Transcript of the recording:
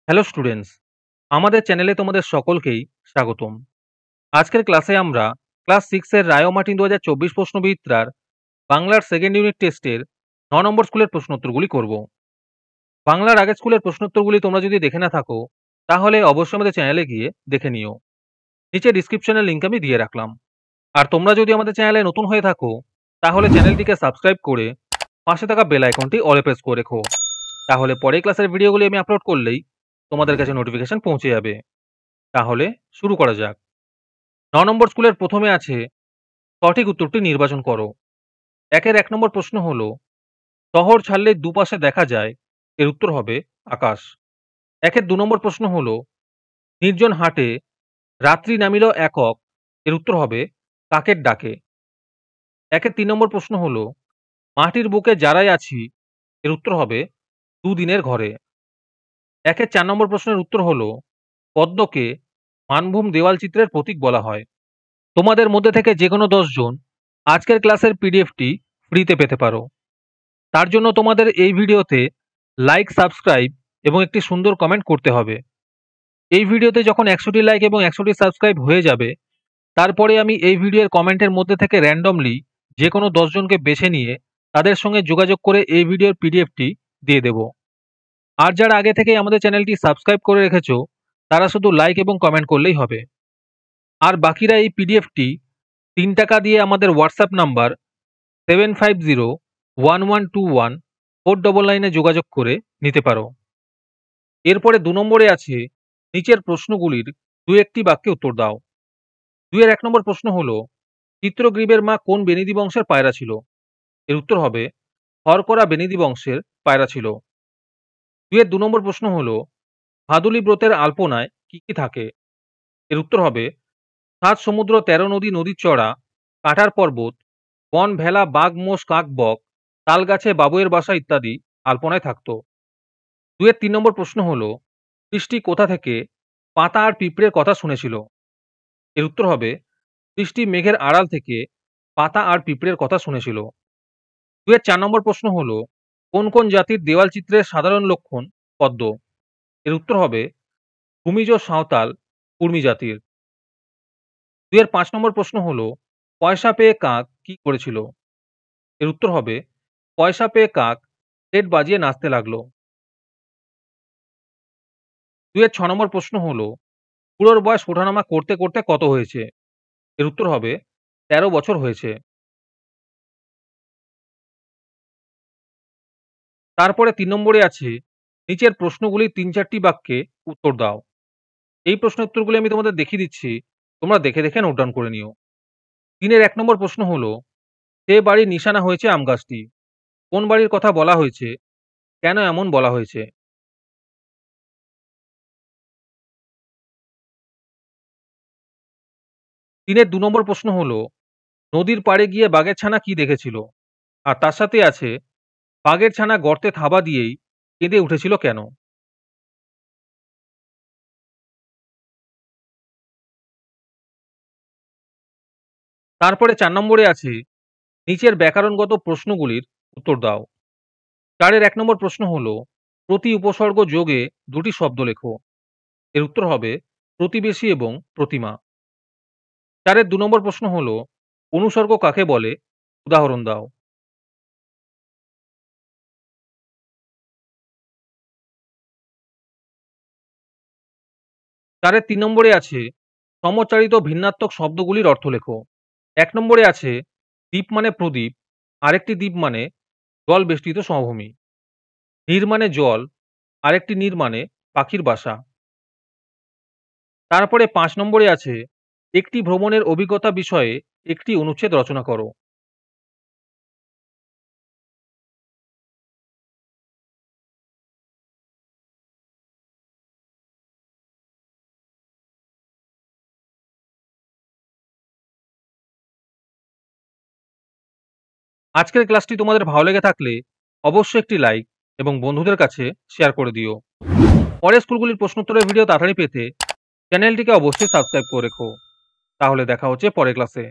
Hello students, আমাদের চ্যানেলে তোমাদের সকলকেই স্বাগতম। আজকের ক্লাসে আমরা ক্লাস 6 এর রায় ও মার্টিন 2024 প্রশ্নবিচিত্রার বাংলার সেকেন্ড ইউনিট টেস্টের 9 নম্বর স্কুলের প্রশ্নোত্তরগুলি করব। বাংলার আগের স্কুলের প্রশ্নোত্তরগুলি তোমরা যদি দেখে না থাকো তাহলে অবশ্যই আমাদের চ্যানেলে গিয়ে দেখে নিও। নিচে ডিসক্রিপশনের লিঙ্ক আমি দিয়ে রাখলাম। আর তোমরা যদি আমাদের চ্যানেলে নতুন হয়ে থাকো তাহলে চ্যানেলটিকে সাবস্ক্রাইব করে পাশে থাকা বেল আইকনটি অলে প্রেস করে রেখো। তাহলে পরের ক্লাসের ভিডিওগুলি আমি আপলোড করলেই তোমাদের কাছে নোটিফিকেশন পৌঁছে যাবে। তাহলে শুরু করা যাক। 9 নম্বর স্কুলের প্রথমে আছে সঠিক উত্তরটি নির্বাচন করো। একের 1 নম্বর প্রশ্ন হলো শহর ছাড়লে দুপাশে দেখা যায়, এর উত্তর হবে আকাশ। একের 2 নম্বর প্রশ্ন হলো নির্জন হাটে রাত্রি নামিল একক, এর উত্তর হবে কাকের ডাকে। একের 3 নম্বর প্রশ্ন হলো মাটির বুকে যারাই আছি, এর উত্তর হবে দুদিনের ঘরে। একের 4 নম্বর প্রশ্নের উত্তর হলো পদ্মকে মানভূম দেওয়াল চিত্রের প্রতীক বলা হয়। তোমাদের মধ্যে থেকে যে কোনো 10 জন আজকের ক্লাসের পিডিএফটি ফ্রিতে পেতে পারো। তার জন্য তোমাদের এই ভিডিওতে লাইক, সাবস্ক্রাইব এবং একটি সুন্দর কমেন্ট করতে হবে। এই ভিডিওতে যখন 100টি লাইক এবং 100টি সাবস্ক্রাইব হয়ে যাবে তারপরে আমি এই ভিডিওর কমেন্টের মধ্যে থেকে র্যান্ডমলি যে কোনো 10 জনকে বেছে নিয়ে তাদের সঙ্গে যোগাযোগ করে এই ভিডিওর পিডিএফটি দিয়ে দেব। আর যারা আগে থেকেই আমাদের চ্যানেলটি সাবস্ক্রাইব করে রেখেছো তারা শুধু লাইক এবং কমেন্ট করলেই হবে। আর বাকিরা এই পিডিএফটি 3 টাকা দিয়ে আমাদের হোয়াটসঅ্যাপ নাম্বার 7501121499 যোগাযোগ করে নিতে পারো। এরপরে 2 নম্বরে আছে নিচের প্রশ্নগুলির 2-1টি বাক্যে উত্তর দাও। 2-এর 1 নম্বর প্রশ্ন হলো চিত্রগ্রীবের মা কোন বেনিদি বংশের পায়রা ছিল, এর উত্তর হবে হরকরা বেনিদি বংশের পায়রা ছিল। 2-এর 2 নম্বর প্রশ্ন হলো ভাদুলী ব্রতের আলপনায় কি কি থাকে, এর উত্তর হবে 7 সমুদ্র 13 নদী, নদীর চড়া, কাঁটার পর্বত, বন ভেলা, বাঘ মোষ কাক বক, তাল গাছে বাবুয়ের বাসা ইত্যাদি আলপনায় থাকতো। 2-এর 3 নম্বর প্রশ্ন হলো সৃষ্টি কোথা থেকে পাতা আর পিঁপড়ের কথা শুনেছিল, এর উত্তর হবে সৃষ্টি মেঘের আড়াল থেকে পাতা আর পিঁপড়ের কথা শুনেছিল। 2-এর 4 নম্বর প্রশ্ন হলো কোন কোন জাতির দেওয়াল চিত্রের সাধারণ লক্ষণ পদ্ম, এর উত্তর হবে ভূমিজ, সাঁওতাল, কুর্মী জাতির। 2-এর 5 নম্বর প্রশ্ন হলো পয়সা পেয়ে কাক কি করেছিল, এর উত্তর হবে পয়সা পেয়ে কাক সেট বাজিয়ে নাচতে লাগলো। 2-এর 6 নম্বর প্রশ্ন হলো বুড়োর বয়স ওঠানামা করতে করতে কত হয়েছে, এর উত্তর হবে 13 বছর হয়েছে। তারপরে 3 নম্বরে আছে নিচের প্রশ্নগুলি 3-4টি বাক্যে উত্তর দাও। এই প্রশ্ন উত্তরগুলি আমি তোমাদের দেখিয়ে দিচ্ছি, তোমরা দেখে দেখে নোট ডাউন করে নিও। 3-এর 1 নম্বর প্রশ্ন হলো সে বাড়ির নিশানা হয়েছে আম গাছটি, কোন বাড়ির কথা বলা হয়েছে, কেন এমন বলা হয়েছে। 3-এর 2 নম্বর প্রশ্ন হলো নদীর পাড়ে গিয়ে বাঘের ছানা কি দেখেছিল, আর তার সাথে আছে বাঘের ছানা গর্তে থাবা দিয়েই কেঁদে উঠেছিল কেন। তারপরে 4 নম্বরে আছে নিচের ব্যাকরণগত প্রশ্নগুলির উত্তর দাও। 4-এর 1 নম্বর প্রশ্ন হলো প্রতি উপসর্গ যোগে দুটি শব্দ লেখো, এর উত্তর হবে প্রতিবেশী এবং প্রতিমা। 4-এর 2 নম্বর প্রশ্ন হলো অনুসর্গ কাকে বলে, উদাহরণ দাও। 4-এর 3 নম্বরে আছে সমচারিত ভিন্নাত্মক শব্দগুলির অর্থ লেখো। 1 নম্বরে আছে দ্বীপ মানে প্রদীপ, আরেকটি দ্বীপ মানে জল বেষ্টিত সমভূমি। নীর মানে জল, আরেকটি নীর মানে পাখির বাসা। তারপরে 5 নম্বরে আছে একটি ভ্রমণের অভিজ্ঞতা বিষয়ে একটি অনুচ্ছেদ রচনা করো। আজকের ক্লাসটি তোমাদের ভালো লেগে থাকলে অবশ্যই একটি লাইক এবং বন্ধুদের কাছে শেয়ার করে দিও। পরের স্কুলগুলির প্রশ্নোত্তরের ভিডিও তাড়াতাড়ি পেতে চ্যানেলটিকে অবশ্যই সাবস্ক্রাইব করে রেখো। তাহলে দেখা হচ্ছে পরের ক্লাসে।